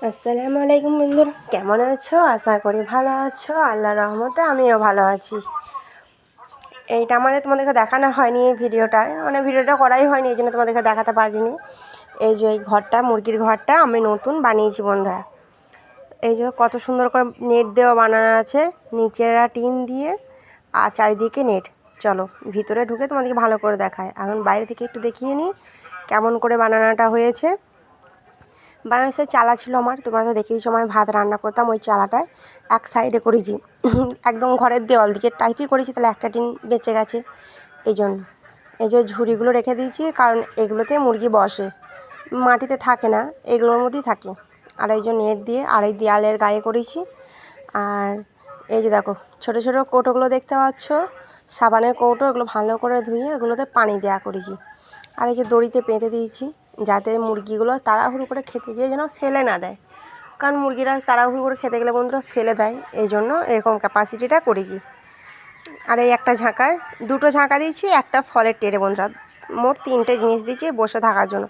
আসসালামু আলাইকুম বন্ধুরা, কেমন আছো? আশা করি ভালো আছো। আল্লাহর রহমতে আমিও ভালো আছি। এইটা তোমাদেরকে দেখানো হয়নি এই ভিডিওটায়, ভিডিওটা করাই হয়নি, এই জন্য তোমাদেরকে দেখাতে পারিনি। এই যে এই ঘরটা, মুরগির ঘরটা আমি নতুন বানিয়েছি বন্ধুরা। এই যে কত সুন্দর করে নেট দেওয়া বানানো আছে, নিচেরা টিন দিয়ে আর চারিদিকে নেট। চলো ভিতরে ঢুকে তোমাদেরকে ভালো করে দেখায়। এখন বাইরে থেকে একটু দেখিয়ে নিই কেমন করে বানানোটা হয়েছে। বানানোর চালা ছিল আমার, তোমরা তো দেখিয়েছো আমি ভাত রান্না করতাম, ওই চালাটায় এক সাইডে করেছি, একদম ঘরের দেওয়াল দিকে টাইপই করেছি, তাহলে একটা টিন বেঁচে গেছে। এই জন্য এই যে ঝুড়িগুলো রেখে দিয়েছি, কারণ এগুলোতে মুরগি বসে, মাটিতে থাকে না, এগুলোর মধ্যেই থাকে। আর এই যে নেট দিয়ে আর এই দেয়ালের গায়ে করেছি। আর এই যে দেখো ছোটো ছোটো কৌটোগুলো দেখতে পাচ্ছ, সাবানের কৌটো, এগুলো ভালো করে ধুয়ে এগুলোতে পানি দেওয়া করেছি। আর এই যে দড়িতে পেঁধে দিয়েছি, যাতে মুরগিগুলো তাড়াহুড়ো করে খেতে গিয়ে যেন ফেলে না দেয়, কারণ মুরগিরা তাড়াহুড়ো করে খেতে গেলে বন্ধুরা ফেলে দেয়, এই জন্য এরকম ক্যাপাসিটিটা করেছি। আর এই একটা ঝাঁকায় দুটো ঝাঁকা দিয়েছি, একটা ফলের টেরে বন্ধুরা, মোট 3টে জিনিস দিয়েছি বসে থাকার জন্য।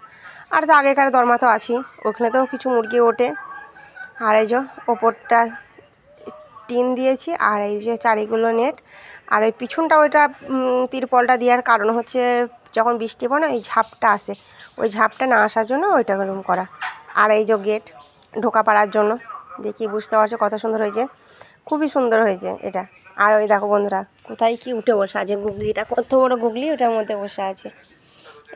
আর তো আগেকার দরমা তো আছি, ওখানেতেও কিছু মুরগি ওঠে। আর এই যে ওপরটা টিন দিয়েছি, আর এই যে চারিগুলো নেট। আর ওই পিছনটা ওইটা তিরপলটা দেওয়ার কারণ হচ্ছে যখন বৃষ্টি পড়ে ওই ঝাপটা আসে, ওই ঝাপটা না আসার জন্য ওইটা এরকম করা। আর এই যে গেট ঢোকা পাড়ার জন্য, দেখি বুঝতে পারছো কত সুন্দর হয়েছে, খুবই সুন্দর হয়েছে এটা। আর ওই দেখো বন্ধুরা কোথায় কি উঠে বসে আছে, গুগলিটা কত বড় গুগলি, ওটার মধ্যে বসে আছে।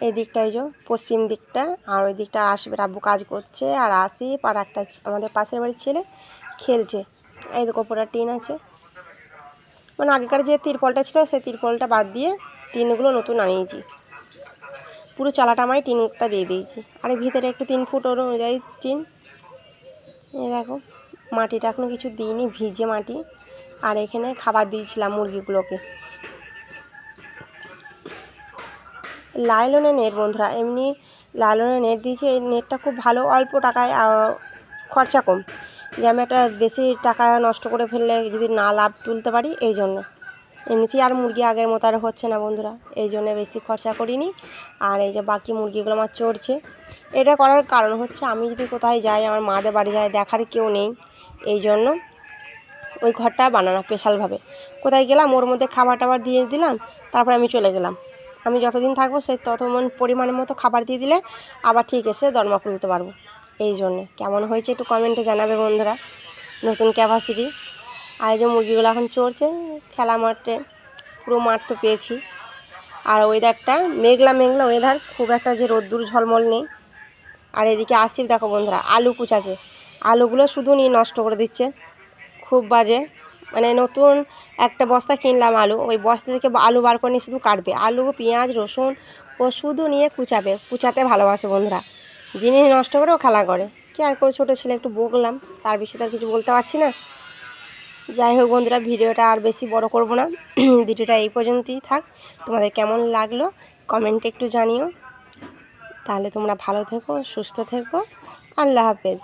এই দিকটা এই যে পশ্চিম দিকটা, আর ওই দিকটা আসবে আব্বু কাজ করছে, আর আসিফ আর একটা আমাদের পাশের বাড়ির ছেলে খেলছে। এই দেখো ওপরে টিন আছে, আগেকার যে তিরপলটা ছিল সেই তিরপলটা বাদ দিয়ে টিনগুলো নতুন আনিয়েছি। পুরো চালাটা আমায় টিনটা দিয়ে দিয়েছি। আর ভিতরে একটু 3 ফুট অনুযায়ী টিন। এই দেখো মাটিটা এখনও কিছু দিইনি, ভিজে মাটি। আর এখানে খাবার দিয়েছিলাম মুরগিগুলোকে, লাইলনের নেট বন্ধুরা, এমনি লাইলনের নেট দিয়েছি। এই নেটটা খুব ভালো, অল্প টাকায় আর খরচা কম, যে আমি একটা বেশি টাকা নষ্ট করে ফেললে যদি না লাভ তুলতে পারি, এই জন্য। এমনিতেই আর মুরগি আগের মতো আর হচ্ছে না বন্ধুরা, এই জন্য বেশি খরচা করিনি। আর এই যে বাকি মুরগিগুলো আমার চড়ছে, এটা করার কারণ হচ্ছে আমি যদি কোথায় যাই, আমার মাদের বাড়ি যাই, দেখার কেউ নেই, এই জন্য ওই ঘরটা বানানো স্পেশালভাবে। কোথায় গেলাম ওর মধ্যে খাবার টাবার দিয়ে দিলাম, তারপর আমি চলে গেলাম। আমি যতদিন থাকবো সে তত পরিমাণের মতো খাবার দিয়ে দিলে আবার ঠিক এসে দরমা খুলতে পারবো। এই জন্যে কেমন হয়েছে একটু কমেন্টে জানাবে বন্ধুরা, নতুন ক্যাপাসিটি। আর এই যে মুরগিগুলো এখন চড়ছে খেলা মাঠে, পুরো মাঠ তো পেয়েছি। আর ওয়েদারটা মেঘলা মেঘলা ওয়েদার, খুব একটা যে রোদ্দুর ঝলমল নেই। আর এদিকে আসিফ দেখো বন্ধুরা আলু কুচাছে, আলুগুলো শুধু নিয়ে নষ্ট করে দিচ্ছে, খুব বাজে। নতুন একটা বস্তা কিনলাম আলু, ওই বস্তা থেকে আলু বার করে নিয়ে শুধু কাটবে, আলু পেঁয়াজ রসুন ও শুধু নিয়ে কুচাবে, কুচাতে ভালোবাসে বন্ধুরা, জিনিস নষ্ট করে ও খেলা করে। কি আর করে, ছোটো ছেলে একটু বকলাম, তার বেশি তো আর কিছু বলতে পারছি না। যাই হোক বন্ধুরা, ভিডিওটা আর বেশি বড় করব না, ভিডিওটা এই পর্যন্তই থাক। তোমাদের কেমন লাগলো কমেন্টে একটু জানিও। তাহলে তোমরা ভালো থেকো, সুস্থ থেকো, আল্লাহ হাফেজ।